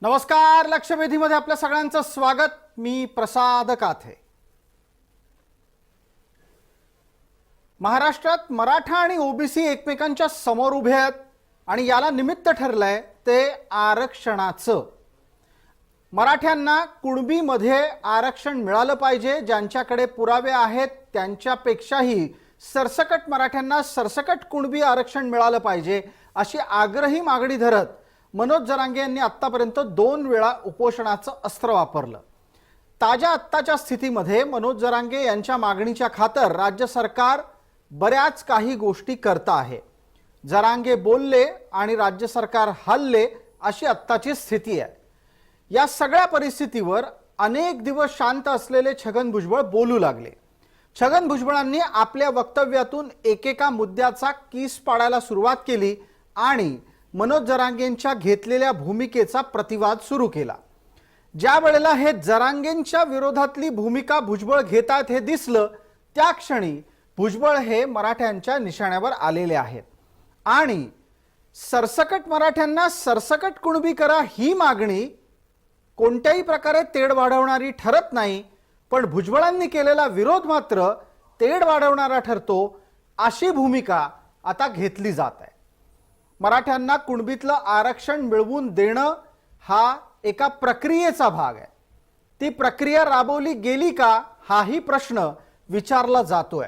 नमस्कार. लक्षवेधीमध्ये आपल्या सगळ्यांचं स्वागत. मी प्रसाद काथे. महाराष्ट्रात मराठा आणि ओबीसी एकमेकांच्या समोर उभे आहेत आणि याला निमित्त ठरलंय ते आरक्षणाचं. मराठ्यांना कुणबीमध्ये आरक्षण मिळालं पाहिजे. ज्यांच्याकडे पुरावे आहेत त्यांच्यापेक्षाही सरसकट मराठ्यांना सरसकट कुणबी आरक्षण मिळालं पाहिजे अशी आग्रही मागणी धरत मनोज जरांगे यांनी आतापर्यंत 2 वेळा उपोषणाचं अस्त्र वापरलं. ताज्या आत्ताच्या स्थितीमध्ये मनोज जरांगे यांच्या मागणीच्या खातर राज्य सरकार बऱ्याच काही गोष्टी करत आहे. जरांगे बोलले आणि राज्य सरकार हलले अशी आत्ताची स्थिती आहे. या सगळ्या परिस्थितीवर अनेक दिवस शांत असलेले छगन भुजबळ बोलू लागले. छगन भुजबळांनी आपल्या वक्तव्यातून एकेका मुद्द्याचा कीस पाडायला सुरुवात केली आणि मनोज जरांगेंच्या घेतलेल्या भूमिकेचा प्रतिवाद सुरू केला. ज्या वेळेला हे जरांगेंच्या विरोधातली भूमिका भुजबळ घेतात हे दिसलं त्या क्षणी भुजबळ हे मराठ्यांच्या निशाण्यावर आलेले आहेत आणि सरसकट मराठ्यांना सरसकट कुणबी करा ही मागणी कोणत्याही प्रकारे तेढ वाढवणारी ठरत नाही, पण भुजबळांनी केलेला विरोध मात्र तेढ वाढवणारा ठरतो अशी भूमिका आता घेतली जात आहे. मराठ्यांना कुणबीतलं आरक्षण मिळवून देणं हा एका प्रक्रियेचा भाग आहे. ती प्रक्रिया राबवली गेली का हाही प्रश्न विचारला जातोय.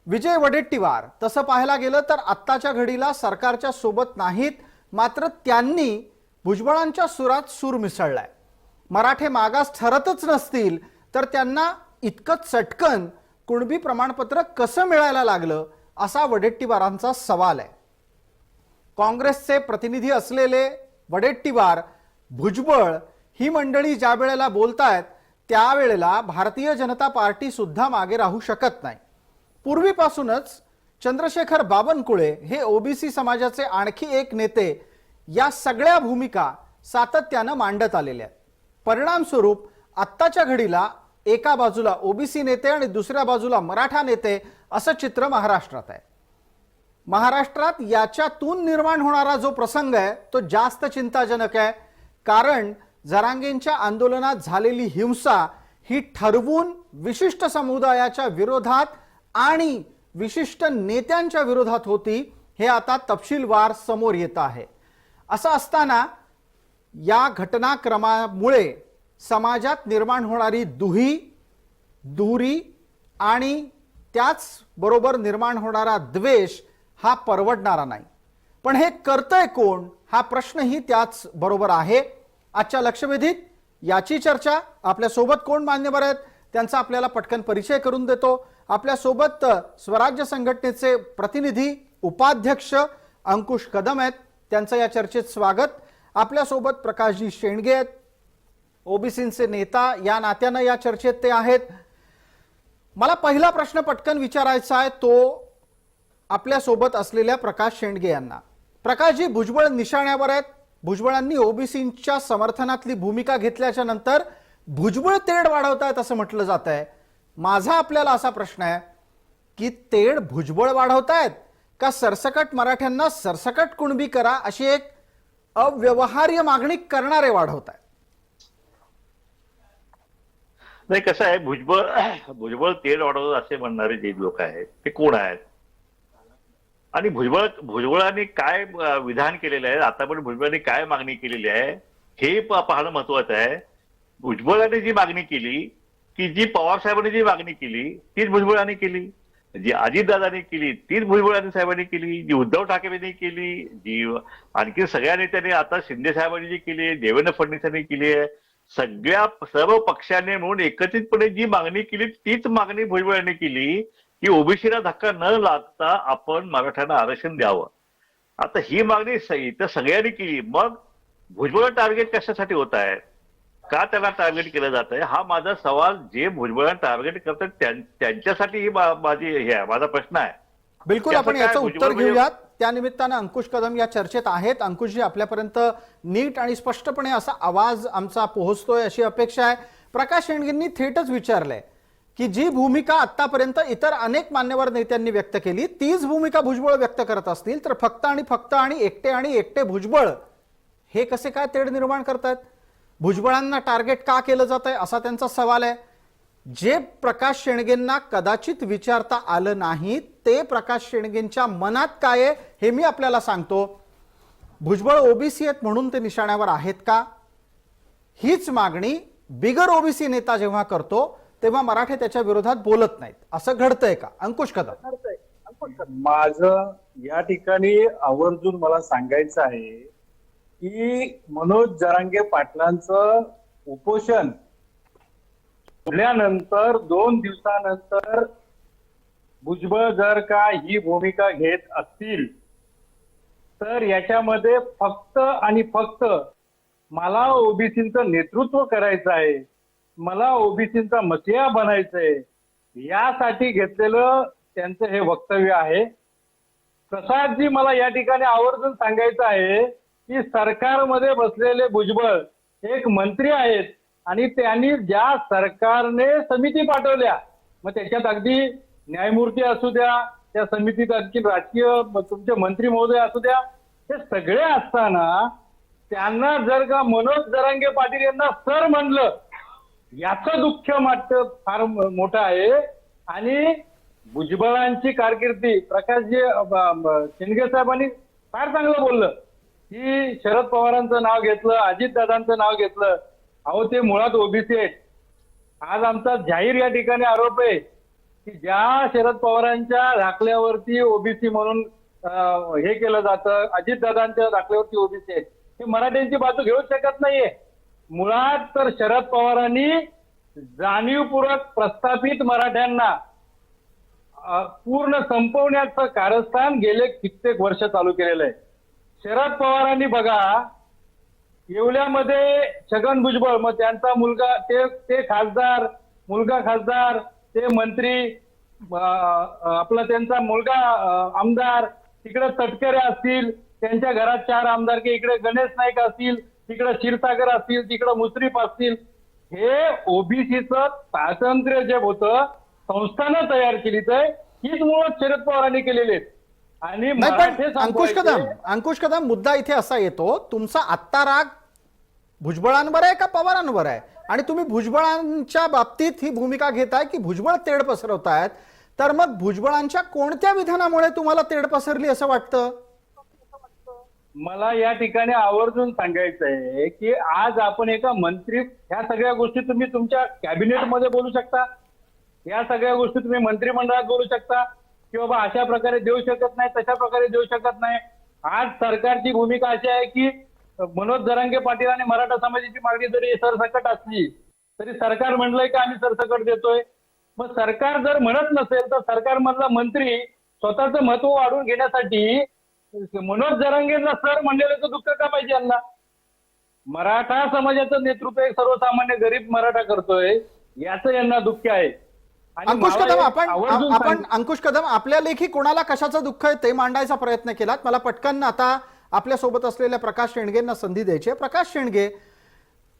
विजय वडेट्टीवार तसं पाहायला गेलं तर आत्ताच्या घडीला सरकारच्या सोबत नाहीत, मात्र त्यांनी भुजबळांच्या सुरात सूर मिसळलाय. मराठे मागास ठरतच नसतील तर त्यांना इतकं चटकन कुणबी प्रमाणपत्र कसं मिळायला लागलं असा वडेट्टीवारांचा सवाल आहे. काँग्रेसचे प्रतिनिधी असलेले वडेट्टीवार, भुजबळ ही मंडळी ज्या वेळेला बोलतायत त्यावेळेला भारतीय जनता पार्टी सुद्धा मागे राहू शकत नाही. पूर्वीपासूनच चंद्रशेखर बावनकुळे हे ओबीसी समाजाचे आणखी एक नेते या सगळ्या भूमिका सातत्यानं मांडत आलेले आहेत. परिणामस्वरूप आत्ताच्या घडीला एका बाजूला ओबीसी नेते आणि दुसऱ्या बाजूला मराठा नेते असं चित्र महाराष्ट्रात आहे. महाराष्ट्रात याच्यातून निर्माण होणारा जो प्रसंग आहे तो जास्त चिंताजनक आहे, कारण जरांगेंच्या आंदोलनात झालेली हिंसा ही ठरवून विशिष्ट समुदायाच्या विरोधात आणि विशिष्ट नेत्यांच्या विरोधात होती हे आता तपशीलवार समोर येत आहे. असं असताना या घटनाक्रमामुळे समाजात निर्माण होणारी दुरी आणि त्याच बरोबर निर्माण होणारा द्वेष हा परवडणारा नाही. पण हे करतंय कोण हा प्रश्नही त्याच बरोबर आहे. आजच्या लक्षवेधीत याची चर्चा. आपल्या सोबत कोण मान्यवर आहेत त्यांचा आपल्याला पटकन परिचय करून देतो. आपल्या सोबत स्वराज्य संघटनेचे प्रतिनिधी उपाध्यक्ष अंकुश कदम आहेत, त्यांचं या चर्चेत स्वागत. आपल्या सोबत प्रकाशजी शेंडगे आहेत, ओबीसीचे नेता या नात्यानं या चर्चेत ते आहेत. मला पहिला प्रश्न पटकन विचारायचा आहे तो आपल्या सोबत असलेल्या प्रकाश शेंडगे यांना. प्रकाशजी, भुजबळ निशाण्यावर आहेत. भुजबळांनी ओबीसींच्या समर्थनातली भूमिका घेतल्याच्या नंतर भुजबळ तेढ वाढवतायत असं म्हटलं जात आहे. माझा आपल्याला असा प्रश्न आहे की तेढ भुजबळ वाढवतायत का सरसकट मराठ्यांना सरसकट कुणबी करा अशी एक अव्यवहार्य मागणी करणारे वाढवतायत? नाही, कसं आहे, भुजबळ तेढ वाढवत असे म्हणणारे जे लोक आहेत ते कोण आहेत आणि भुजबळांनी काय विधान केलेलं आहे, आतापर्यंत भुजबळांनी काय मागणी केलेली आहे हे पाहणं महत्वाचं आहे. भुजबळांनी जी मागणी केली की जी पवार साहेबांनी जी मागणी केली तीच भुजबळांनी केली, जी अजितदादांनी केली तीच भुजबळांनी साहेबांनी केली, जी उद्धव ठाकरेंनी केली, जी आणखी सगळ्या नेत्यांनी आता शिंदे साहेबांनी जी केली, देवेंद्र फडणवीसांनी केली आहे. सर्व पक्षांनी म्हणून एकत्रितपणे जी मागणी केली तीच मागणी भुजबळांनी केली की ओबीसीला धक्का न लागता आपण मराठ्यांना आरक्षण द्यावं. आता ही मागणी इथं सगळ्यांनी केली, मग भुजबळ टार्गेट कशासाठी होत आहे, का त्याला टार्गेट केलं जात आहे हा माझा सवाल. जे भुजबळांना टार्गेट करतात त्यांच्यासाठी ही माझा प्रश्न आहे. बिलकुल, आपण याचं उत्तर घेऊयात. त्यानिमित्तानं अंकुश कदम या चर्चेत आहेत. अंकुशजी, आपल्यापर्यंत नीट आणि स्पष्टपणे असा आवाज आमचा पोहोचतोय अशी अपेक्षा आहे. प्रकाश शेंडगेंनी थेटच विचारलंय की जी भूमिका आतापर्यंत इतर अनेक मान्यवर नेत्यांनी व्यक्त केली तीच भूमिका भुजबळ व्यक्त करत असतील तर फक्त आणि एकटे भुजबळ हे कसे काय तेढ निर्माण करतात? भुजबळांना टार्गेट का केलं जात आहे असा त्यांचा सवाल आहे. जे प्रकाश शेंडगेंना कदाचित विचारता आलं नाही ते प्रकाश शेंडगेंच्या मनात काय आहे हे मी आपल्याला सांगतो. भुजबळ ओबीसी आहेत म्हणून ते निशाण्यावर आहेत का, हीच मागणी बिगर ओबीसी नेता जेव्हा करतो तेव्हा मराठे त्याच्या विरोधात बोलत नाहीत. असं घडतंय का? अंकुश कदम. माझं या ठिकाणी आवर्जून मला सांगायचं आहे की मनोज जरांगे पाटलांचं उपोषण सोडल्यानंतर 2 दिवसानंतर भुजबळ जर का ही भूमिका घेत असतील तर याच्यामध्ये फक्त आणि फक्त मला ओबीसीचं नेतृत्व करायचं आहे, मला ओबीसीचा मसिहा बनायचंय यासाठी घेतलेलं त्यांचं हे वक्तव्य आहे. प्रसादजी, मला या ठिकाणी आवर्जून सांगायचं आहे की सरकारमध्ये बसलेले भुजबळ एक मंत्री आहेत आणि त्यांनी ज्या सरकारने समिती पाठवल्या, मग त्याच्यात अगदी न्यायमूर्ती असू द्या, त्या समितीत आणखी राजकीय तुमचे मंत्री महोदय असू द्या, हे सगळे असताना त्यांना जर का मनोज जरांगे पाटील यांना सर म्हणलं याचं दुःख मात्र फार मोठं आहे. आणि भुजबळांची कारकिर्दी प्रकाशजी शेंडगे साहेबांनी फार चांगलं बोललं की शरद पवारांचं नाव घेतलं, अजितदादांचं नाव घेतलं. अहो, ते मुळात ओबीसी आहेत. आज आमचा जाहीर या ठिकाणी आरोप आहे की ज्या शरद पवारांच्या दाखल्यावरती ओबीसी म्हणून हे केलं जातं, अजितदादांच्या दाखल्यावरती ओबीसी आहेत, हे मराठ्यांची बाजू घेऊ शकत नाहीये. मुळात तर शरद पवारांनी जाणीवपूर्वक प्रस्थापित मराठ्यांना पूर्ण संपवण्याचं कारस्थान गेले कित्येक वर्ष चालू केलेलं आहे. शरद पवारांनी बघा, येवल्यामध्ये छगन भुजबळ, मग त्यांचा मुलगा ते खासदार, मुलगा खासदार, ते मंत्री, आपला त्यांचा मुलगा आमदार, तिकडे तटकरे असतील, त्यांच्या घरात 4 आमदारके, इकडे गणेश नाईक असतील, तिकडे क्षीरसागर असतील, तिकडे मुश्रीफ असतील. हे ओबीसीचं स्वातंत्र्य जे होतं संस्थानं तयार केलीच आहे, हीच मुळात शरद पवारांनी केलेली आहेत. आणि अंकुश कदम, मुद्दा इथे असा येतो, तुमचा आत्ता राग भुजबळांवर आहे का पवारांवर आहे? आणि तुम्ही भुजबळांच्या बाबतीत ही भूमिका घेताय की भुजबळ तेढ पसरवतायत, तर मग भुजबळांच्या कोणत्या विधानामुळे तुम्हाला तेढ पसरली असं वाटतं? मला या ठिकाणी आवर्जून सांगायचं आहे की आज आपण एका मंत्री, ह्या सगळ्या गोष्टी तुम्ही तुमच्या कॅबिनेटमध्ये बोलू शकता, या सगळ्या गोष्टी तुम्ही मंत्रिमंडळात बोलू शकता की बाबा अशा प्रकारे देऊ शकत नाही, तशा प्रकारे देऊ शकत नाही. आज सरकारची भूमिका अशी आहे की मनोज जरांगे पाटील आणि मराठा समाजाची मागणी जरी सरसकट असली तरी सरकार म्हणलंय की आम्ही सरसकट देतोय. मग सरकार जर म्हणत नसेल तर सरकारमधला मंत्री स्वतःचं महत्व वाढवून घेण्यासाठी मनोज जरांगेंना सर म्हणलेलं दुःख का पाहिजे यांना? मराठा समाजाचं नेतृत्व एक सर्वसामान्य गरीब मराठा करतोय, याचं यांना दुःख आहे. अंकुश कदम, अंकुश कदम, आपल्या लेखी कोणाला कशाचं दुःख आहे ते मांडायचा प्रयत्न केलात. मला पटकन आता आपल्या सोबत असलेल्या प्रकाश शेंडगेंना संधी द्यायची आहे. प्रकाश शेंडगे,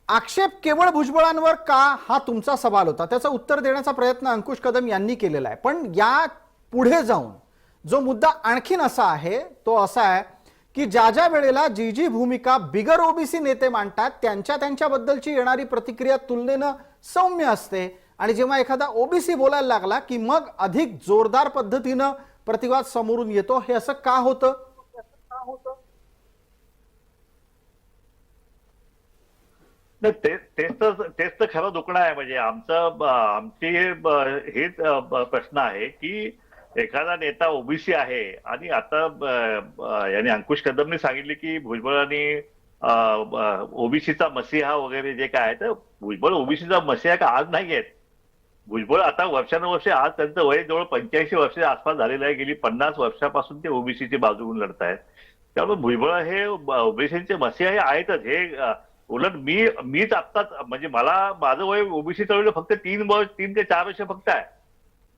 आक्षेप केवळ भुजबळांवर का हा तुमचा सवाल होता, त्याचं उत्तर देण्याचा प्रयत्न अंकुश कदम यांनी केलेला आहे. पण या पुढे जाऊन जो मुद्दा आणखीन असा आहे तो असा आहे की ज्या ज्या वेळेला जी जी भूमिका बिगर ओबीसी नेते मांडतात त्यांच्याबद्दलची येणारी प्रतिक्रिया तुलनेनं सौम्य असते, आणि जेव्हा एखादा ओबीसी बोलायला लागला की मग अधिक जोरदार पद्धतीनं प्रतिवाद समोरून येतो. हे असं का होतं? तेच तर खरं दुखणं आहे. म्हणजे आमची हेच प्रश्न आहे की एखादा नेता ओबीसी आहे आणि आता यांनी अंकुश कदमने सांगितले की भुजबळांनी ओबीसीचा मसिहा वगैरे जे काय आहे, तर भुजबळ ओबीसीचा मसिहा का आज नाही आहेत. भुजबळ आता वर्षानुवर्षे, आज त्यांचं वय जवळ 85 वर्षाच्या आसपास झालेलं आहे. गेली 50 वर्षापासून ते ओबीसीची बाजू घेऊन लढत आहेत. त्यामुळे भुजबळ हे ओबीसीचे मसिहा हे आहेतच. हे उलट मीच आत्ताच, म्हणजे माझं वय ओबीसी चळवळीला फक्त 3 ते 4 वर्ष फक्त आहे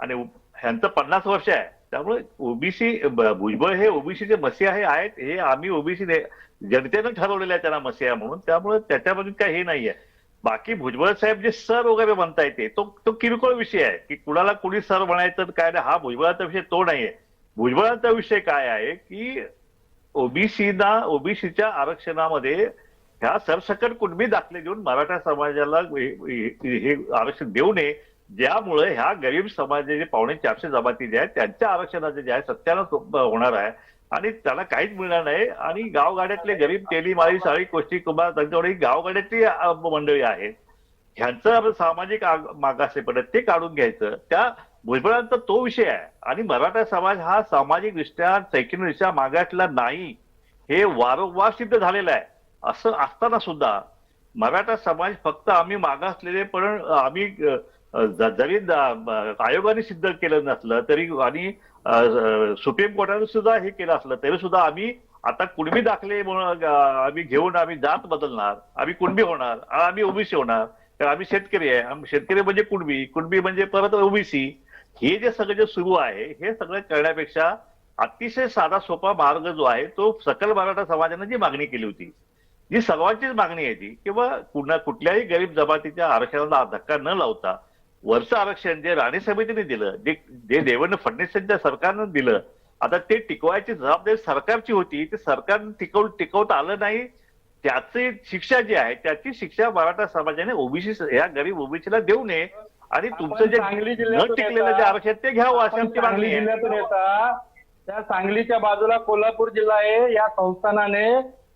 आणि ह्यांचं 50 वर्ष आहे. त्यामुळे ओबीसी, भुजबळ हे ओबीसीचे मसिहा हे आहेत. हे आम्ही ओबीसी जनतेनं ठरवलेलं आहे त्यांना मसिहा म्हणून. त्यामुळे त्याच्यामधून काही हे नाहीये. बाकी भुजबळ साहेब जे सर वगैरे म्हणता येते तो किरकोळ विषय आहे की कुणाला कुणी सर म्हणायचं काय नाही, हा भुजबळाचा विषय तो नाहीये. भुजबळाचा विषय काय आहे की ओबीसीच्या आरक्षणामध्ये ह्या सरसकट कुणबी दाखले देऊन मराठा समाजाला हे आरक्षण देऊ नये, ज्यामुळे ह्या गरीब समाजाचे 450 जमाती जे आहेत त्यांच्या आरक्षणाचे जे आहे सत्यानं होणार आहे आणि त्याला काहीच मिळणार नाही. आणि गावगाड्यातले गरीब तेली माळी साळी कोष्टी कुंभार त्यांच्याकडे गावगाड्यातली मंडळी आहेत, ह्यांचं सामाजिक मागासेपण ते काढून घ्यायचं. त्या भुजबळांचा तो विषय आहे. आणि मराठा समाज हा सामाजिकदृष्ट्या शैक्षणिकदृष्ट्या मागासला नाही, हे वारंवार सिद्ध झालेलं आहे. असं असताना सुद्धा मराठा समाज फक्त आम्ही मागासलेले, पण आम्ही जरी आयोगाने सिद्ध केलं नसलं तरी आणि सुप्रीम कोर्टाने सुद्धा हे केलं असलं तरी सुद्धा आम्ही आता कुणबी दाखले आम्ही घेऊन आम्ही जात बदलणार, आम्ही कुणबी होणार, आम्ही ओबीसी होणार. तर आम्ही शेतकरी आहे, शेतकरी म्हणजे कुणबी, कुणबी म्हणजे परत ओबीसी. हे जे सगळं जे सुरू आहे हे सगळं करण्यापेक्षा अतिशय साधा सोपा मार्ग जो आहे तो सकल मराठा समाजानं जी मागणी केली होती, जी सर्वांचीच मागणी आहे ती, किंवा कुठल्याही गरीब जमातीच्या आरक्षणाला धक्का न लावता वरचं आरक्षण जे राणे समितीने दिलं, जे देवेंद्र फडणवीस यांच्या सरकारनं दिलं, आता ते टिकवायची जबाबदारी सरकारची होती. ते सरकारनं टिकवता आलं नाही. त्याची शिक्षा जी आहे त्याची शिक्षा मराठा समाजाने ओबीसी या गरीब ओबीसीला देऊ नये आणि तुमचं जे न टिकलेलं जे आरक्षण ते घ्यावं अशी आमची मागणी आहे. जिल्ह्यातून येता त्या सांगलीच्या बाजूला कोल्हापूर जिल्हा आहे. या संस्थानाने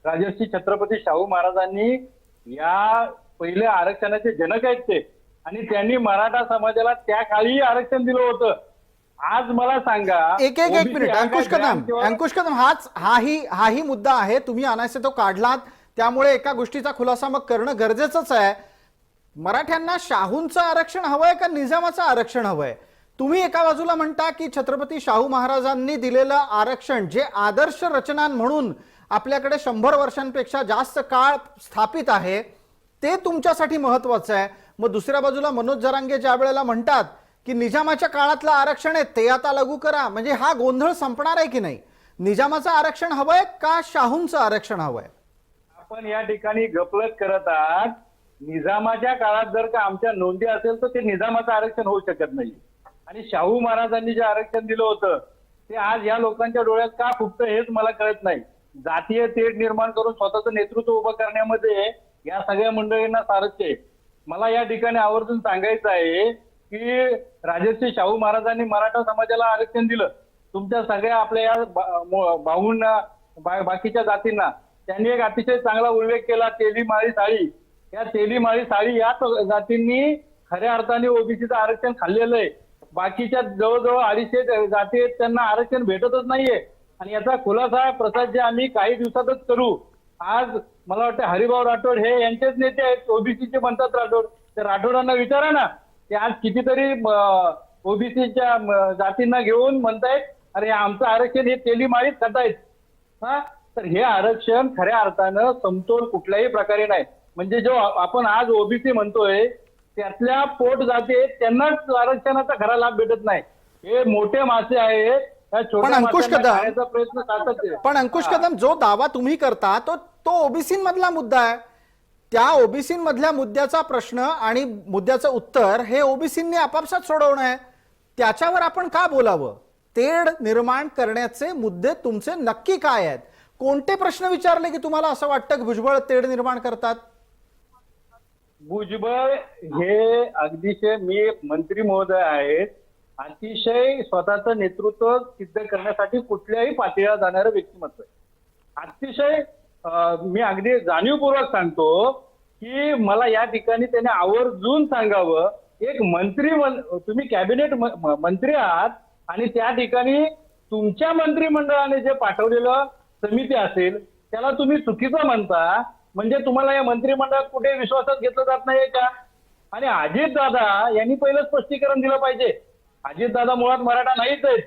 राजर्षी छत्रपती शाहू महाराजांनी या पहिले आरक्षणाचे जनक आहेत ते, आणि त्यांनी मराठा समाजाला त्या काळी आरक्षण दिलं होतं. आज मला सांगा, एक मिनिट अंकुश कदम हाही मुद्दा आहे. तुम्ही अनायसे तो काढलात, त्यामुळे एका गोष्टीचा खुलासा मग करणं गरजेचंच आहे. मराठ्यांना शाहूंचं आरक्षण हवंय का निजामाचं आरक्षण हवंय? तुम्ही एका बाजूला म्हणता की छत्रपती शाहू महाराजांनी दिलेलं आरक्षण जे आदर्श रचना म्हणून आपल्याकडे 100 वर्षांपेक्षा जास्त काळ स्थापित आहे ते तुमच्यासाठी महत्वाचं आहे. मग दुसऱ्या बाजूला मनोज जरांगे ज्या वेळेला म्हणतात की निजामाच्या काळातलं आरक्षण आहे ते आता लागू करा, म्हणजे हा गोंधळ संपणार आहे की नाही? निजामाचं आरक्षण हवंय का शाहूंचं आरक्षण हवंय? आपण या ठिकाणी गफलत करत आहात. निजामाच्या काळात जर का आमच्या नोंदी असेल तर ते निजामाचं आरक्षण होऊ शकत नाही. आणि शाहू महाराजांनी जे आरक्षण दिलं होतं ते आज या लोकांच्या डोळ्यात का फुटतं हेच मला कळत नाही. जातीय तेढ निर्माण करून स्वतःचं नेतृत्व उभं करण्यामध्ये या सगळ्या मंडळींना सारथ्य आहे. मला या ठिकाणी आवर्जून सांगायचं आहे की राजर्षी शाहू महाराजांनी मराठा समाजाला आरक्षण दिलं. तुमच्या सगळ्या आपल्या या भाऊंना बाकीच्या जातींना त्यांनी एक अतिशय चांगला उल्लेख केला, तेली माळी साळी. या तेली माळी साळी या जातींनी खऱ्या अर्थाने ओबीसीचं आरक्षण खाल्लेलं आहे. बाकीच्या जवळजवळ 250 जाती आहेत त्यांना आरक्षण भेटतच नाहीये. आणि याचा खुलासा प्रसाद जे आम्ही काही दिवसातच करू. आज मला वाटतं हरिभाऊ राठोड हे यांचेच नेते आहेत, ओबीसीचे म्हणतात राठोड. त्या राठोडांना विचारा ना, ते आज कितीतरी ओबीसीच्या जातींना घेऊन म्हणतायत अरे आमचं आरक्षण हे तेली माळीत खातायत. तर हे आरक्षण खऱ्या अर्थानं समतोल कुठल्याही प्रकारे नाही. म्हणजे जो आपण आज ओबीसी म्हणतोय त्यातल्या पोट जाती त्यांनाच आरक्षणाचा खरा लाभ भेटत नाही. हे मोठे मासे आहेत, पण अंकुश कदम जो दावा तुम्ही करता तो ओबीसी मधला मुद्दा आहे. त्या ओबीसी मधल्या मुद्द्याचा प्रश्न आणि मुद्द्याचं उत्तर हे ओबीसींनी आपापसात सोडवणं आहे. त्याच्यावर आपण का बोलावं? तेढ निर्माण करण्याचे मुद्दे तुमचे नक्की काय आहेत? कोणते प्रश्न विचारले की तुम्हाला असं वाटतं की भुजबळ तेढ निर्माण करतात? भुजबळ हे अगदीशय मी मंत्री महोदय आहेत, अतिशय स्वतःचं नेतृत्व सिद्ध करण्यासाठी कुठल्याही पातळीला जाणारं व्यक्तिमत्व आहे. अतिशय मी अगदी जाणीवपूर्वक सांगतो की मला या ठिकाणी त्याने आवर्जून सांगावं, एक मंत्री तुम्ही कॅबिनेट मंत्री आहात आणि त्या ठिकाणी तुमच्या मंत्रिमंडळाने जे पाठवलेलं समिती असेल त्याला तुम्ही चुकीचं म्हणता, म्हणजे तुम्हाला या मंत्रिमंडळात कुठे विश्वासात घेतलं जात नाहीये का? आणि अजित दादा यांनी पहिलं स्पष्टीकरण दिलं पाहिजे. अजित दादा मुळात मराठा नाहीच आहेत.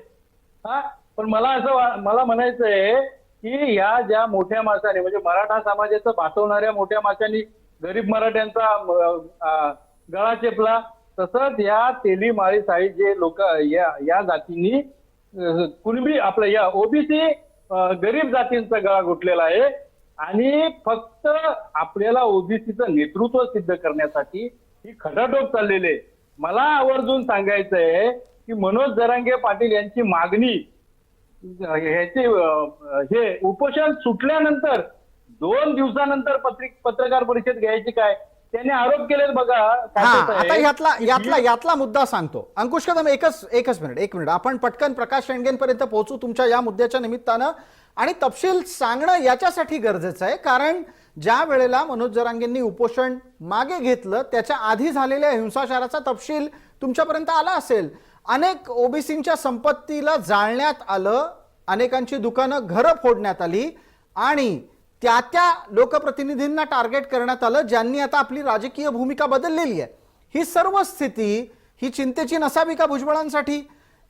पण मला म्हणायचंय की या ज्या मोठ्या माणसाने म्हणजे मराठा समाजाचं भासवणाऱ्या मोठ्या माणसांनी गरीब मराठ्यांचा गळा चेपला, तसंच या तेली माळी साळी जे लोक या जातींनी कुणबी आपल्या या ओबीसी गरीब जातींचा गळा घुटलेला आहे. आणि फक्त आपल्याला ओबीसीचं नेतृत्व सिद्ध करण्यासाठी ही खटाटोप चाललेली आहे. मला आवर्जून सांगायचंय की मनोज जरांगे पाटील यांची मागणी हे उपोषण सुटल्यानंतर 2 दिवसानंतर पत्रकार परिषद घ्यायची काय? त्यांनी आरोप केलेत बघा. हा, साहेब, आता यातला की यातला यातला मुद्दा सांगतो. अंकुश कदम, एकच मिनिट आपण पटकन प्रकाश शेंडगेंपर्यंत पोहोचू तुमच्या या मुद्द्याच्या निमित्तानं. आणि तपशील सांगणं याच्यासाठी गरजेचं आहे कारण ज्या वेळेला मनोज जरांगेंनी उपोषण मागे घेतलं त्याच्या आधी झालेल्या हिंसाचाराचा तपशील तुमच्यापर्यंत आला असेल. अनेक ओबीसींच्या संपत्तीला जाळण्यात आलं, अनेकांची दुकानं, घरं फोडण्यात आली आणि त्या लोकप्रतिनिधींना टार्गेट करण्यात आलं ज्यांनी आता आपली राजकीय भूमिका बदललेली आहे. ही सर्व स्थिती ही चिंतेची नसावी का भुजबळांसाठी?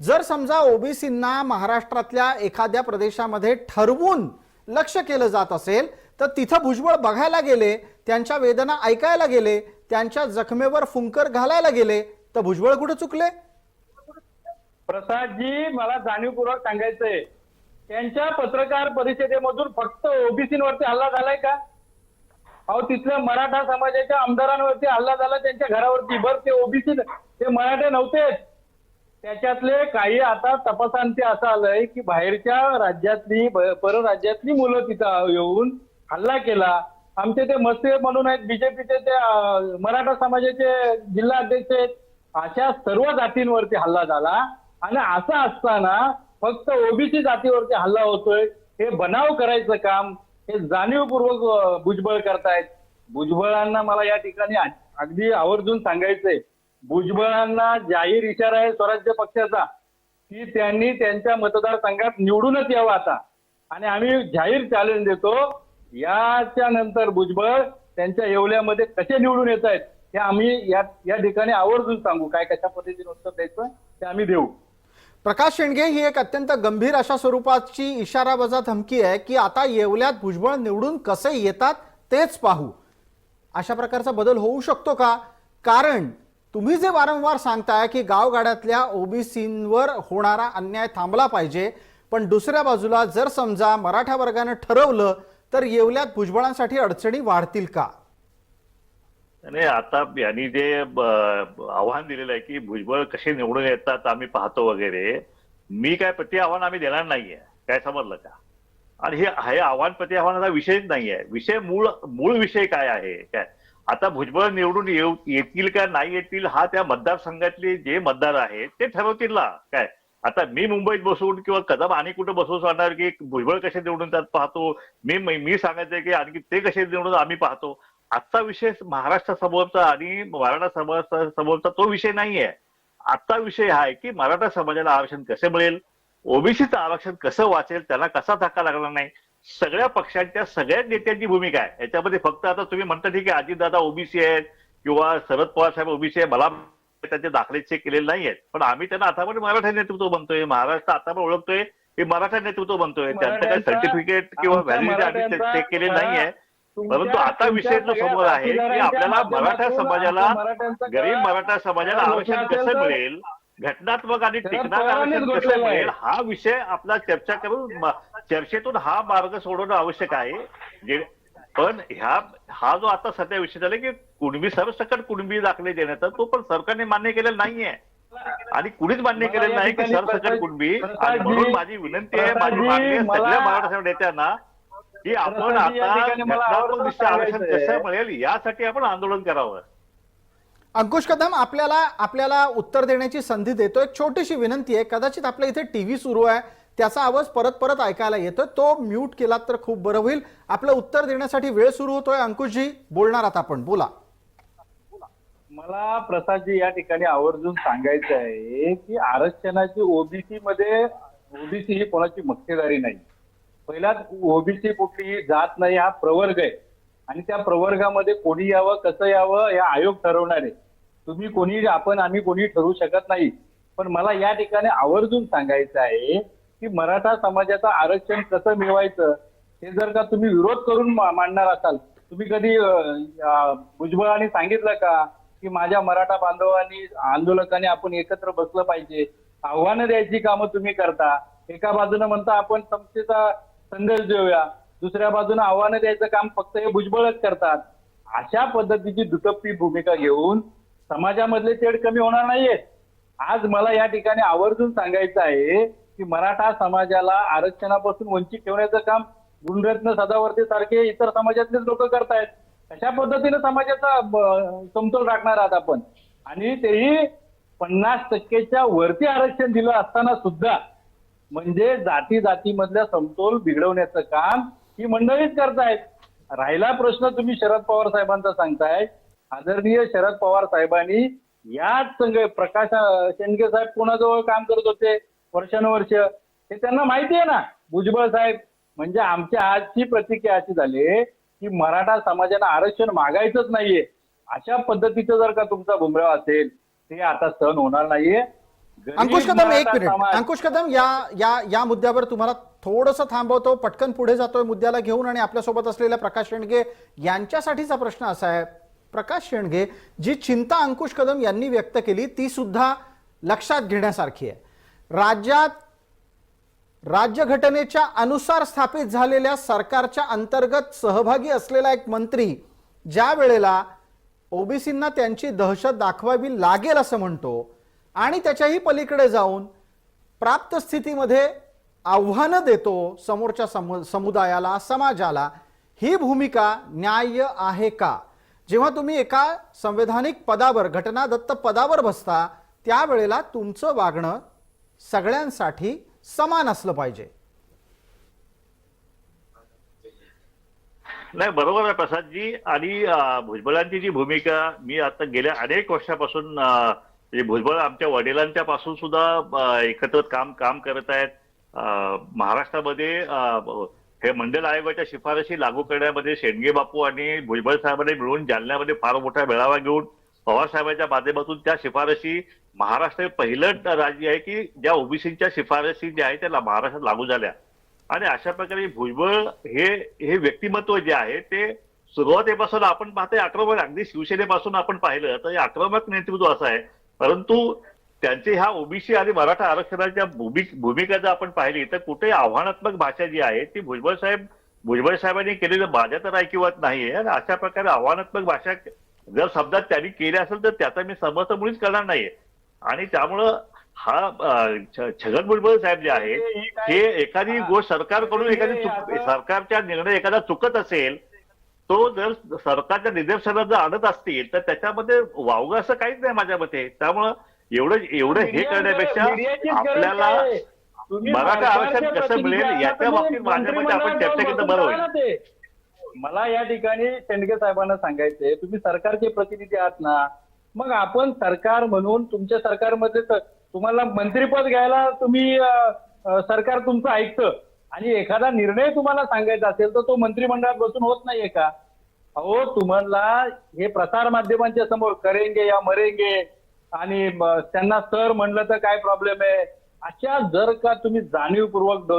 जर समजा ओबीसींना महाराष्ट्रातल्या एखाद्या प्रदेशामध्ये ठरवून लक्ष केलं जात असेल तर तिथं भुजबळ बघायला गेले, त्यांच्या वेदना ऐकायला गेले, त्यांच्या जखमेवर फुंकर घालायला गेले, तर भुजबळ कुठे चुकले? प्रसादजी, मला जाणीवपूर्वक सांगायचंय, त्यांच्या पत्रकार परिषदेमधून फक्त ओबीसीवरती हल्ला झालाय का? अहो, तिथल्या मराठा समाजाच्या आमदारांवरती हल्ला झाला, त्यांच्या घरावरती. बरं, ते ओबीसी, ते मराठे नव्हतेच. त्याच्यातले काही आता तपासांती असं आलंय की बाहेरच्या राज्यातली, परराज्यातली मुलं तिथं येऊन हल्ला केला. आमचे ते मस्ते म्हणून आहेत, बीजेपीचे ते मराठा समाजाचे जिल्हा अध्यक्ष आहेत. अशा सर्व जातींवरती हल्ला झाला आणि असं असताना फक्त ओबीसी जातीवरती हल्ला होतोय. हे बनाव करायचं काम हे जाणीवपूर्वक भुजबळ करतायत. भुजबळांना मला या ठिकाणी अगदी आवर्जून सांगायचंय, भुजबळांना जाहीर इशारा आहे स्वराज्य पक्षाचा की त्यांनी त्यांच्या मतदारसंघात निवडूनच यावं आता. आणि आम्ही जाहीर चॅलेंज देतो, याच्या नंतर भुजबळ त्यांच्या येवल्यामध्ये कसे निवडून येत आहेत हे आम्ही या ठिकाणी आवर्जून सांगू. काय कशा पद्धतीने उत्तर द्यायचं ते आम्ही देऊ. प्रकाश शेंडगे, ही एक अत्यंत गंभीर अशा स्वरूपाची इशारावजा धमकी आहे की आता येवल्यात भुजबळ निवडून कसे येतात तेच पाहू. अशा प्रकारचा बदल होऊ शकतो का? कारण तुम्ही जे वारंवार सांगताय की गावगाड्यातल्या ओबीसींवर होणारा अन्याय थांबला पाहिजे, पण दुसऱ्या बाजूला जर समजा मराठा वर्गानं ठरवलं तर येवल्यात भुजबळांसाठी अडचणी वाढतील का? नाही, आता यांनी जे आव्हान दिलेलं आहे की भुजबळ कसे निवडून येतात आम्ही पाहतो वगैरे, मी काय प्रति आव्हान आम्ही देणार नाहीये. काय समजलं का? आणि हे आव्हान प्रति आव्हानाचा विषयच नाहीये. विषय मूळ विषय काय आहे? काय आता भुजबळ निवडून येतील का नाही येतील हा त्या मतदारसंघातले जे मतदार आहेत ते ठरवतील ना. काय आता मी मुंबईत बसून किंवा कदम आणि कुठे बसून सांगणार की भुजबळ कसे निवडून त्यात पाहतो, मी सांगायचंय की आणखी ते कसे निवडून आम्ही पाहतो. आजचा विषय महाराष्ट्रासमोरचा आणि मराठा समाजासमोरचा तो विषय नाहीये. आजचा विषय हा आहे की मराठा समाजाला आरक्षण कसे मिळेल, ओबीसीचं आरक्षण कसं वाचेल, त्याला कसा धक्का लागणार नाही. सगळ्या पक्षांच्या सगळ्या नेत्यांची भूमिका आहे याच्यामध्ये. फक्त आता तुम्ही म्हणता ठीक आहे अजितदादा ओबीसी आहेत किंवा शरद पवार साहेब ओबीसी आहे, मला त्यांचे दाखले चेक केलेले नाही आहेत, पण आम्ही त्यांना आता पण मराठा नेतृत्व बनतोय, महाराष्ट्र आता पण ओळखतोय हे मराठा नेतृत्व बनतोय. त्यांचं काही सर्टिफिकेट किंवा व्हॅलिडिटी आम्ही चेक केलेली नाहीये. परंतु आता विषय जो समोर आहे की आपल्याला मराठा समाजाला, गरीब मराठा समाजाला आरक्षण कसं मिळेल, घटनात्मक आणि टिकणारं आरक्षण कसं मिळेल हा विषय आपला चर्चा करून चर्चेतून हा मार्ग सोडवणं आवश्यक आहे. पण हा जो आता सध्या विषय झाला की कुणबी सरसकट कुणबी दाखले देण्याचा, तो पण सरकारने मान्य केलेला नाहीये आणि कुणीच मान्य केलेलं नाही की सरसकट कुणबी. आणि म्हणून माझी विनंती आहे, माझी मागणी आहे सगळ्या मराठा नेत्यांना की आपण आता घटनात्मक आरक्षण कसं मिळेल यासाठी आपण आंदोलन करावं. अंकुश कदम, आपल्याला उत्तर देण्याची संधी देतो. एक छोटीशी विनंती आहे, कदाचित आपल्या इथे टीव्ही सुरू आहे त्याचा आवाज परत ऐकायला येतोय, तो म्यूट केलात तर खूप बरं होईल. आपलं उत्तर देण्यासाठी वेळ सुरू होतोय. अंकुशजी बोलणार आहात आपण, बोला. मला प्रसादजी या ठिकाणी आवर्जून सांगायचं आहे की आरक्षणाची ओबीसी ही कोणाची मक्तेदारी नाही. पहिलाच ओबीसी कुठलीही जात नाही, हा प्रवर्ग आहे आणि त्या प्रवर्गामध्ये कोणी यावं कसं यावं हे आयोग ठरवणार आहे. तुम्ही कोणी आम्ही कोणी ठरवू शकत नाही. पण मला या ठिकाणी आवर्जून सांगायचं आहे की मराठा समाजाचं आरक्षण कसं मिळवायचं हे जर का तुम्ही विरोध करून मांडणार असाल, तुम्ही कधी भुजबळांनी सांगितलं का की माझ्या मराठा बांधवांनी आंदोलकांनी आपण एकत्र बसलं पाहिजे, आव्हानं द्यायची कामं तुम्ही करता. एका बाजूने म्हणता आपण समतेचा संदेश देऊया, दुसऱ्या बाजूने आव्हानं द्यायचं काम फक्त हे भुजबळच करतात. अशा पद्धतीची दुटप्पी भूमिका घेऊन समाजामधले तेढ कमी होणार नाहीये. आज मला या ठिकाणी आवर्जून सांगायचं आहे की मराठा समाजाला आरक्षणापासून वंचित ठेवण्याचं काम गुणरत्न सदावर्ती सारखे इतर समाजातलेच लोक करतायत. अशा पद्धतीने समाजाचा समतोल राखणार आहात आपण. आणि तेही 50%च्या वरती आरक्षण दिलं असताना सुद्धा म्हणजे जाती जातीमधल्या समतोल बिघडवण्याचं काम ही मंडळीच करतायत. राहिला प्रश्न तुम्ही शरद पवार साहेबांचा सांगताय. आदरणीय शरद पवार साहेबांनी याच प्रकाश शेंडगे साहेब कोणाजवळ काम करत होते वर्षानुवर्ष हे त्यांना माहिती आहे ना. भुजबळ साहेब म्हणजे आमच्या आजची प्रतिक्रिया अशी झाली की मराठा समाजाला आरक्षण मागायचंच नाहीये. अशा पद्धतीचं जर का तुमचा बुमराव असेल ते आता सहन होणार नाहीये. अंकुश कदम एक मिनिट. अंकुश कदम या मुद्द्यावर तुम्हाला थोडंसं थांबवतो, पटकन पुढे जातोय मुद्द्याला घेऊन. आणि आपल्यासोबत असलेल्या प्रकाश शेंडगे यांच्यासाठीचा प्रश्न असा आहे, प्रकाश शेंडगे, जी चिंता अंकुश कदम यांनी व्यक्त केली ती सुद्धा लक्षात घेण्यासारखी आहे. राज्यात राज्यघटनेच्या अनुसार स्थापित झालेल्या सरकारच्या अंतर्गत सहभागी असलेला एक मंत्री ज्या वेळेला ओबीसींना त्यांची दहशत दाखवावी लागेल असं म्हणतो आणि त्याच्याही पलीकडे जाऊन प्राप्त स्थितीमध्ये आव्हानं देतो समोरच्या समुदायाला, समाजाला, ही भूमिका न्याय्य आहे का? जेव्हा तुम्ही एका संवैधानिक पदावर, घटनादत्त पदावर बसता त्यावेळेला तुमचं वागणं सगळ्यांसाठी समान असलं पाहिजे. नाही, बरोबर आहे प्रसादजी. आणि भुजबळांची जी भूमिका मी आता गेल्या अनेक वर्षापासून भुजबळ आमच्या वडिलांच्या पासून सुद्धा एकत्र काम करत आहेत. महाराष्ट्रामध्ये हे मंडल आयोगाच्या शिफारशी लागू करण्यामध्ये शेंडगे बापू आणि भुजबळ साहेबांनी मिळून जालन्यामध्ये फार मोठा मेळावा घेऊन पवार साहेबांच्या माध्यमातून त्या शिफारशी, महाराष्ट्र पहिलं राज्य आहे की ज्या ओबीसीच्या शिफारशी ज्या आहेत त्या महाराष्ट्रात लागू झाल्या. आणि अशा प्रकारे भुजबळ हे व्यक्तिमत्व जे आहे ते सुरुवातीपासून आपण पाहतोय आक्रमक, अगदी शिवसेनेपासून आपण पाहिलं तर हे आक्रमक नेतृत्व असं आहे. परंतु त्यांचे ह्या ओबीसी आणि मराठा आरक्षणाच्या भूमिका जर आपण पाहिली तर कुठे आव्हानात्मक भाषा जी आहे ती भुजबळ साहेबांनी केलेलं माझ्या तर ऐकिवत नाहीये. आणि अशा प्रकारे आव्हानात्मक भाषा जर शब्दात त्यांनी केली असेल तर त्याचा मी समर्थन मुळीच करणार नाहीये. आणि त्यामुळं हा छगन भुजबळ साहेब जे आहे हे एखादी गोष्ट सरकारकडून सरकारच्या निर्णय एखादा चुकत असेल तो जर सरकारच्या निदर्शनात जर आणत असतील तर त्याच्यामध्ये वावगं असं काहीच नाही माझ्या मते. त्यामुळं एवढं हे करण्यापेक्षा आपल्याला मराठा आरक्षण कसं मिळेल याच्या बाबतीत माझ्या मते आपण चर्चा केलं बरं होईल. मला या ठिकाणी शेंडगे साहेबांना सांगायचंय, तुम्ही सरकारचे प्रतिनिधी आहात ना, मग आपण सरकार म्हणून तुमच्या सरकारमध्ये तुम्हाला मंत्रिपद घ्यायला तुम्ही सरकार तुमचं ऐकतं आणि एखादा निर्णय तुम्हाला सांगायचा असेल तर तो मंत्रिमंडळात बसून होत नाहीये का? अहो, तुम्हाला हे प्रसार माध्यमांच्या समोर करेंगे या मरेंगे आणि त्यांना सर म्हणलं तर काय प्रॉब्लेम आहे, अशा जर का तुम्ही जाणीवपूर्वक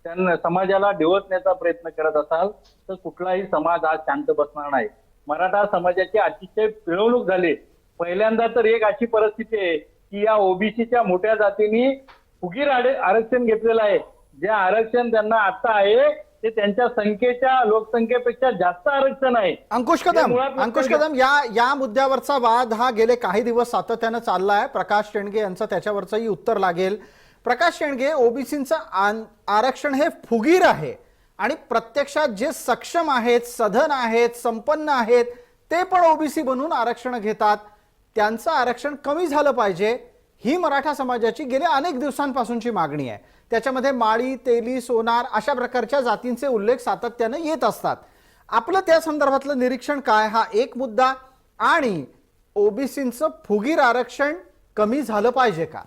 त्यांना समाजाला डिवचण्याचा प्रयत्न करत असाल तर कुठलाही समाज आज शांत बसणार नाही. मराठा समाजाची अतिशय पिळवणूक झाली. पहिल्यांदा तर एक अशी परिस्थिती आहे की या ओबीसीच्या मोठ्या जातींनी फुगीर आरक्षण घेतलेलं आहे. जे आरक्षण त्यांना आता आहे ते त्यांच्या लोकसंख्येपेक्षा जास्त आरक्षण आहे. अंकुश कदम, या मुद्द्यावरचा वाद हा गेले काही दिवस सातत्यानं चालला आहे. प्रकाश शेंडगे यांचं त्याच्यावरचंही उत्तर लागेल. प्रकाश शेंडगे, ओबीसींचं आरक्षण हे फुगीर आहे आणि प्रत्यक्षात जे सक्षम आहेत, सधन आहेत, संपन्न आहेत ते पण ओबीसी बनून आरक्षण घेतात. त्यांचं आरक्षण कमी झालं पाहिजे ही मराठा समाजाची गेल्या अनेक दिवसांपासूनची मागणी आहे. त्याच्यामध्ये माळी, तेली, सोनार अशा प्रकारच्या जातींचे उल्लेख सातत्यानं येत असतात. आपलं त्या संदर्भातलं निरीक्षण काय, हा एक मुद्दा, आणि ओबीसींचं फुगीर आरक्षण कमी झालं पाहिजे का?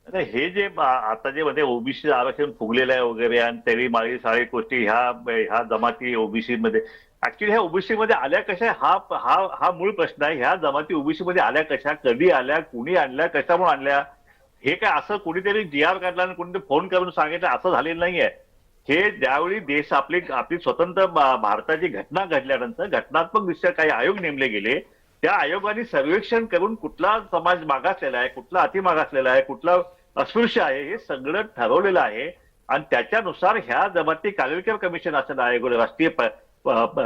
हे जे आता जे मध्ये ओबीसी आरक्षण फुगलेलं आहे वगैरे आणि तेली माळी साळी गोष्टी ह्या जमाती ओबीसी मध्ये ऍक्च्युली ह्या ओबीसी मध्ये आल्या कशा हा मूळ प्रश्न आहे. ह्या जमाती ओबीसी मध्ये आल्या कशा, कधी आल्या, कुणी आणल्या, कशामुळे आणल्या, हे काय असं कुणीतरी जी.आर. काढला आणि कुणीतरी फोन करून सांगितलं असं झालेलं नाहीये. हे ज्यावेळी देश आपली स्वतंत्र भारताची घटना घडल्यानंतर घटनात्मक दृष्ट्या काही आयोग नेमले गेले. त्या आयोगाने सर्वेक्षण करून कुठला समाज मागासलेला आहे, कुठला अतिमागासलेला आहे, कुठला अस्पृश्य आहे हे सगळं ठरवलेलं आहे. आणि त्याच्यानुसार ह्या जमाती कालेलकर कमिशन असं आयोग, राष्ट्रीय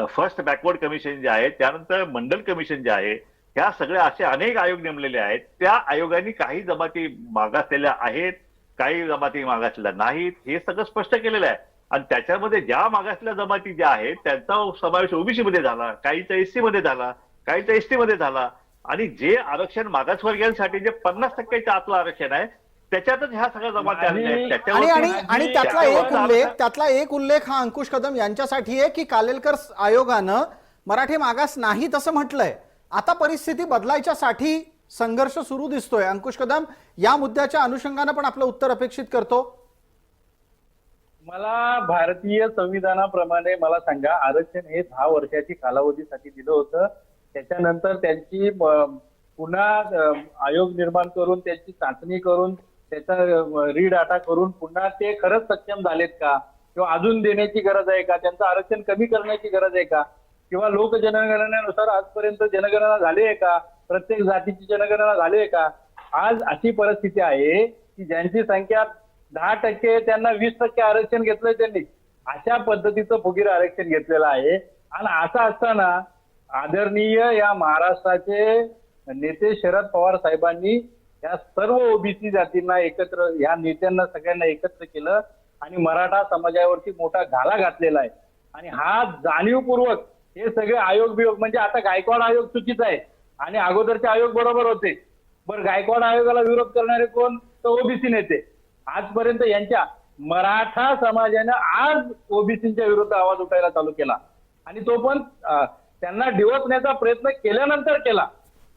फर्स्ट बॅकवर्ड कमिशन जे आहे, त्यानंतर मंडल कमिशन जे आहे, ह्या सगळ्या असे अनेक आयोग नेमलेले आहेत. त्या आयोगाने काही जमाती मागासलेल्या आहेत, काही जमाती मागासलेल्या नाहीत, हे सगळं स्पष्ट केलेलं आहे. आणि त्याच्यामध्ये ज्या मागासलेल्या जमाती ज्या आहेत त्यांचा समावेश ओबीसी मध्ये झाला, काहीचा एससी मध्ये झाला, काहीचा एसटी मध्ये झाला. आणि जे आरक्षण मागासवर्गीयांसाठी जे 50% आतलं आरक्षण आहे त्याच्यातच ह्या सगळ्या जमाती आलेल्या आहेत. आणि आणि आणि त्याच्यावरती त्यातला एक उल्लेख हा अंकुश कदम यांच्यासाठी आहे की कालेलकर आयोगानं मराठी मागास नाही तसं म्हटलंय. आता परिस्थिती बदलायच्यासाठी संघर्ष सुरू दिसतोय. अंकुश कदम, या मुद्द्याच्या अनुषंगानं पण आपलं उत्तर अपेक्षित करतो. मला भारतीय संविधानाप्रमाणे मला सांगा, आरक्षण हे 10 वर्षाची कालावधीसाठी दिलं होतं. त्याच्यानंतर त्यांची पुन्हा आयोग निर्माण करून त्यांची चाचणी करून त्याचा रीडाटा करून पुन्हा ते खरंच सक्षम झालेत का, किंवा अजून देण्याची गरज आहे का, त्यांचं आरक्षण कमी करण्याची गरज आहे का, किंवा लोक जनगणनेनुसार आजपर्यंत जनगणना झाली आहे का, प्रत्येक जातीची जनगणना झाली आहे का. आज अशी परिस्थिती आहे की ज्यांची संख्या 10% त्यांना 20% आरक्षण घेतलंय त्यांनी. अशा पद्धतीचं फुगीर आरक्षण घेतलेलं आहे. आणि असं असताना आदरणीय या महाराष्ट्राचे नेते शरद पवार साहेबांनी या सर्व ओबीसी जातींना एकत्र, या नेत्यांना सगळ्यांना एकत्र केलं आणि मराठा समाजावरती मोठा घाला घातलेला आहे. आणि हा जाणीवपूर्वक हे सगळे आयोग बियोग, म्हणजे आता गायकवाड आयोग चुकीचा आहे आणि अगोदरचे आयोग बरोबर होते. बरं, गायकवाड आयोगाला विरोध करणारे कोण? तर ओबीसी नेते. आजपर्यंत यांच्या मराठा समाजाने आज ओबीसीच्या विरुद्ध आवाज उठायला चालू केला आणि तो पण त्यांना डिवचण्याचा प्रयत्न केल्यानंतर केला.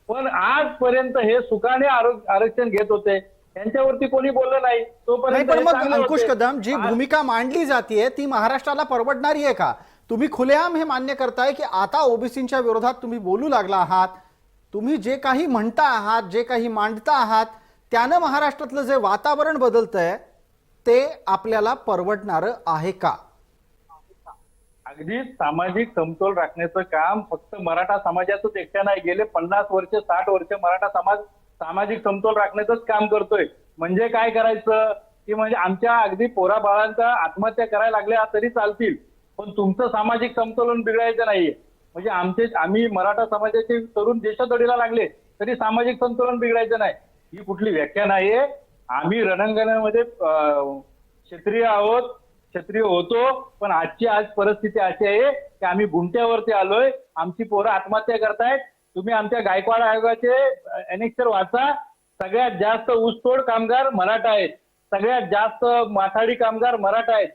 पण आजपर्यंत हे सुखाने आरक्षण घेत होते, त्यांच्यावरती कोणी बोललं नाही. तोपर्यंत पण मग चांगले अंकुश होते. कदम, जी भूमिका मांडली जाते ती महाराष्ट्राला परवडणारी आहे का? तुम्ही खुलेआम हे मान्य करताय की आता ओबीसीच्या विरोधात तुम्ही बोलू लागला आहात, तुम्ही जे काही म्हणता आहात, जे काही मांडता आहात, त्यानं महाराष्ट्रातलं जे वातावरण बदलतंय ते आपल्याला परवडणारं आहे का? अगदी सामाजिक समतोल राखण्याचं काम फक्त मराठा समाजाचंच एकट्या नाही. गेले 50 वर्ष 60 वर्ष मराठा समाज सामाजिक समतोल राखण्याचंच काम करतोय. म्हणजे काय करायचं की म्हणजे आमच्या अगदी पोरा बाळांचा आत्महत्या करायला लागल्या तरी चालतील, पण तुमचं सामाजिक समतोलन बिघडायचं नाहीये. म्हणजे आम्ही मराठा समाजाचे तरुण देशातोडीला लागले तरी सामाजिक संतुलन बिघडायचं नाही, ही कुठली व्याख्या नाहीये. आम्ही रणांगणामध्ये क्षत्रिय आहोत, क्षत्रिय होतो, पण आजची आज परिस्थिती अशी आहे की आम्ही गुंट्यावरती आलोय. आमची पोरं आत्महत्या करतायत. तुम्ही आमच्या गायकवाड आयोगाचे अनेक्षर वाचा. सगळ्यात जास्त ऊसतोड कामगार मराठा आहेत, सगळ्यात जास्त माथाडी कामगार मराठा आहेत,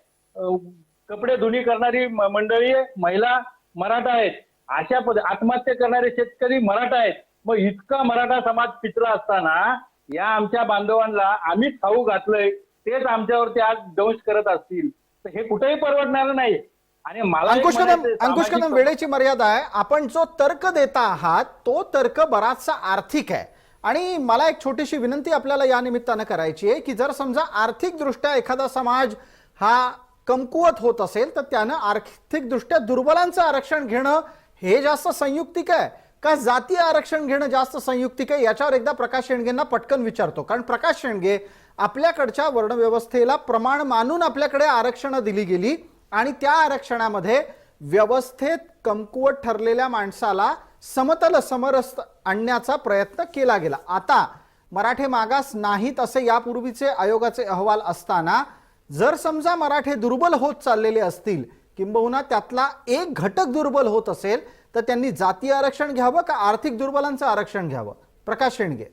कपडे धुणी करणारी मंडळी महिला मराठा आहेत, अशा आत्महत्या करणारे शेतकरी मराठा आहेत. मग इतका मराठा समाज पिचला असताना या आमच्या बांधवांना आम्ही खाऊ घातलंय, तेच आमच्यावरती आज दंश करत असतील तर हे कुठेही परवडणार नाही. आणि मला अंकुश कदम, वेळेची मर्यादा आहे. आपण जो तर्क देता आहात तो तर्क बराचसा आर्थिक आहे आणि मला एक छोटीशी विनंती आपल्याला या निमित्तानं करायची आहे की जर समजा आर्थिकदृष्ट्या एखादा समाज हा कमकुवत होत असेल तर त्यानं आर्थिकदृष्ट्या दुर्बलांचं आरक्षण घेणं हे जास्त संयुक्तिक आहे का जातीय आरक्षण घेणं जास्त संयुक्तिक आहे? याच्यावर एकदा प्रकाश शेंडगेंना पटकन विचारतो, कारण प्रकाश शेंडगे आपल्याकडच्या वर्णव्यवस्थेला प्रमाण मानून आपल्याकडे आरक्षणं दिली गेली आणि त्या आरक्षणामध्ये व्यवस्थेत कमकुवत ठरलेल्या माणसाला समतल समरस आणण्याचा प्रयत्न केला गेला. आता मराठे मागास नाहीत असे यापूर्वीचे आयोगाचे अहवाल असताना जर समजा मराठे दुर्बल होत चाललेले असतील, किंबहुना त्यातला एक घटक दुर्बल होत असेल, तर त्यांनी जातीय आरक्षण घ्यावं का आर्थिक दुर्बलांचं आरक्षण घ्यावं? प्रकाश शेंडगे.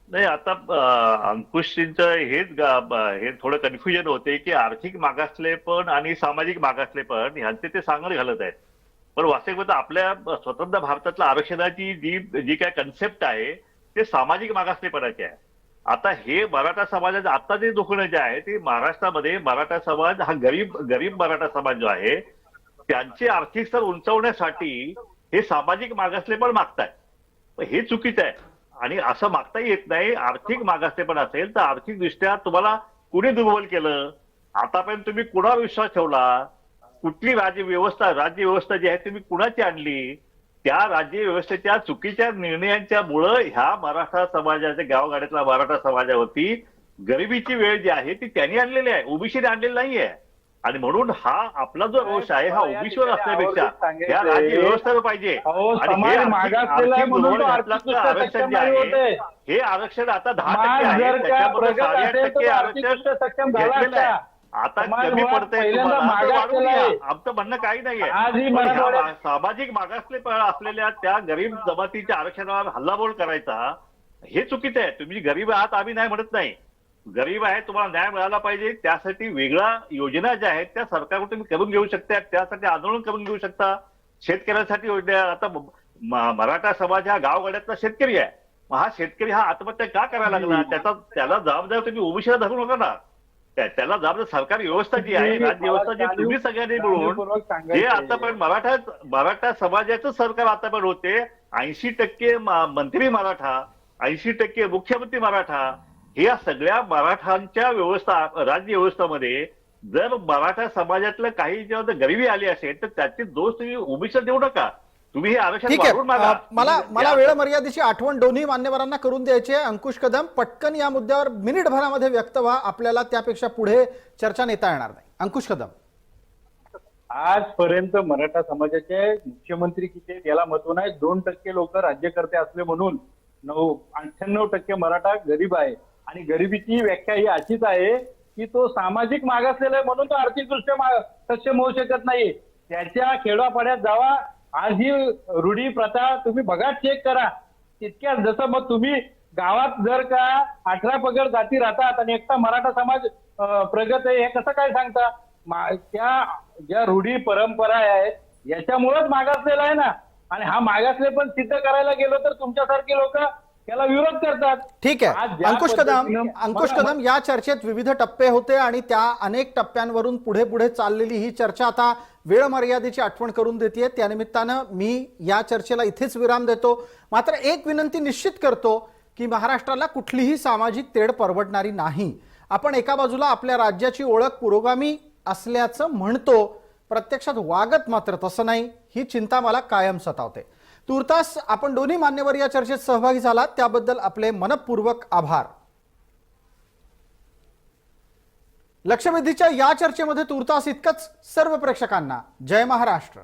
नाही, आता अंकुशजींचं हे थोडं कन्फ्युजन होते की आर्थिक मागासले पण आणि सामाजिक मागासले पण ह्यांचे ते सांगड घालत आहेत. पण वास्तविकता आपल्या स्वतंत्र भारतातल्या आरक्षणाची जी काय कन्सेप्ट आहे ते सामाजिक मागासलेपणाची आहे. आता हे मराठा समाजाचं आता जे दुखणं जे आहे ते महाराष्ट्रामध्ये मराठा समाज हा गरीब मराठा समाज जो आहे त्यांचे आर्थिक स्तर उंचावण्यासाठी हे सामाजिक मागासले पण मागताय. हे चुकीचं आहे आणि असं मागता येत नाही. आर्थिक मागासले पण असेल तर आर्थिक दृष्ट्या तुम्हाला कुणी दुर्बल केलं, आतापर्यंत तुम्ही कुणावर विश्वास ठेवला, कुठली राज्यव्यवस्था जी आहे तुम्ही कुणाची आणली, त्या राज्यव्यवस्थेच्या चुकीच्या निर्णयांच्यामुळं ह्या मराठा समाजाच्या गावगाड्यातल्या मराठा समाजावरती गरिबीची वेळ जी आहे ती त्यांनी आणलेली आहे, ओबीसीने आणलेली नाहीये. आणि म्हणून हा आपला जो रोष आहे हा ओबीसीवर असण्यापेक्षा या राज्य व्यवस्थेवर पाहिजे. आणि आरक्षण जे आहे हे आरक्षण आता 10% आहे, त्याच्यामध्ये 8.5% आरक्षण घेतलेलं आहे. आता समाजवाद कमी पडतंय पहिल्यांदा तुम्हाला तर वाढवून मागासलेला घ्या. आहे. आमचं म्हणणं काही नाहीये. आजही पण मराठवाड्यात- ह्या सामाजिक मागासले असलेल्या त्या गरीब जमातीच्या आरक्षणावर हल्लाबोल करायचा हे चुकीचं आहे. तुम्ही गरीब आहात आम्ही नाही म्हणत नाही. गरीब आहे, तुम्हाला न्याय मिळाला पाहिजे, त्यासाठी वेगळ्या योजना ज्या आहेत त्या सरकारकडून तुम्ही करून घेऊ शकता, त्यासाठी आंदोलन करून घेऊ शकता. शेतकऱ्यांसाठी योजना, आता मराठा समाज हा गावगाड्यातला शेतकरी आहे. मग हा शेतकरी हा आत्महत्या का करायला लागला, त्याला जबाबदार तुम्ही ओबीसीला धरू नका ना. त्याला जबाबदार सरकारी व्यवस्था जी आहे, राज्य व्यवस्था जी तुम्ही सगळ्यांनी मिळून जे आतापर्यंत मराठा समाजाचं सरकार आतापर्यंत होते, 80% मंत्री मराठा, 80% मुख्यमंत्री मराठा, या सगळ्या मराठांच्या राज्य व्यवस्थेमध्ये जर मराठा समाजातलं काही जेव्हा गरिबी आली असेल तर त्याचे दोष तुम्ही ओबीसीला देऊ नका. तुम्ही हे आरक्षण ठीक वाढवून आहे. मागा. मला वेळ मर्यादेची आठवण दोन्ही मान्यवरांना करून द्यायची आहे. अंकुश कदम, पटकन या मुद्द्यावर मिनिटभरामध्ये व्यक्त व्हा, आपल्याला त्यापेक्षा पुढे चर्चा नेता येणार नाही. अंकुश कदम. आजपर्यंत मराठा समाजाचे मुख्यमंत्री किती आहेत याला महत्व नाही. 2% लोक राज्यकर्ते असले म्हणून 98% मराठा गरीब आहे. आणि गरिबीची व्याख्या ही अशीच आहे की तो सामाजिक मागासलेला आहे म्हणून तो आर्थिकदृष्ट्या सक्षम होऊ शकत नाही. त्याच्या खेडोपाड्यात जावा, आज ही रूढी प्रथा तुम्ही बघा, चेक करा. तितक्याच जसं मग तुम्ही गावात जर का 18 पगड जाती राहतात आणि एकटा मराठा समाज प्रगत आहे हे कसं काय सांगता? त्या ज्या रूढी परंपरा आहेत याच्यामुळेच मागासलेला आहे ना. आणि हा मागासले पण सिद्ध करायला गेलो तर तुमच्यासारखे लोक त्याला विरोध करतात. ठीक आहे. आज ज्या अंकुश पद्धतीनं- कदम, या चर्चेत विविध टप्पे होते आणि त्या अनेक टप्प्यांवरून पुढे पुढे चाललेली ही चर्चा आता वेळ मर्यादेची आठवण करून देते. त्यानिमित्तानं मी या चर्चेला इथेच विराम देतो. मात्र एक विनंती निश्चित करतो की महाराष्ट्राला कुठलीही सामाजिक तेढ परवडणारी नाही. आपण एका बाजूला आपल्या राज्याची ओळख पुरोगामी असल्याचं म्हणतो, प्रत्यक्षात वागत मात्र तसं नाही. ही चिंता मला कायम सतावते. तुर्तास आपण दोन्ही मान्यवर या चर्चेत सहभागी झालात त्याबद्दल आपले मनपूर्वक आभार. लक्षवेधीच्या या चर्चेमध्ये तुर्तास इतकंच. सर्व प्रेक्षकांना जय महाराष्ट्र.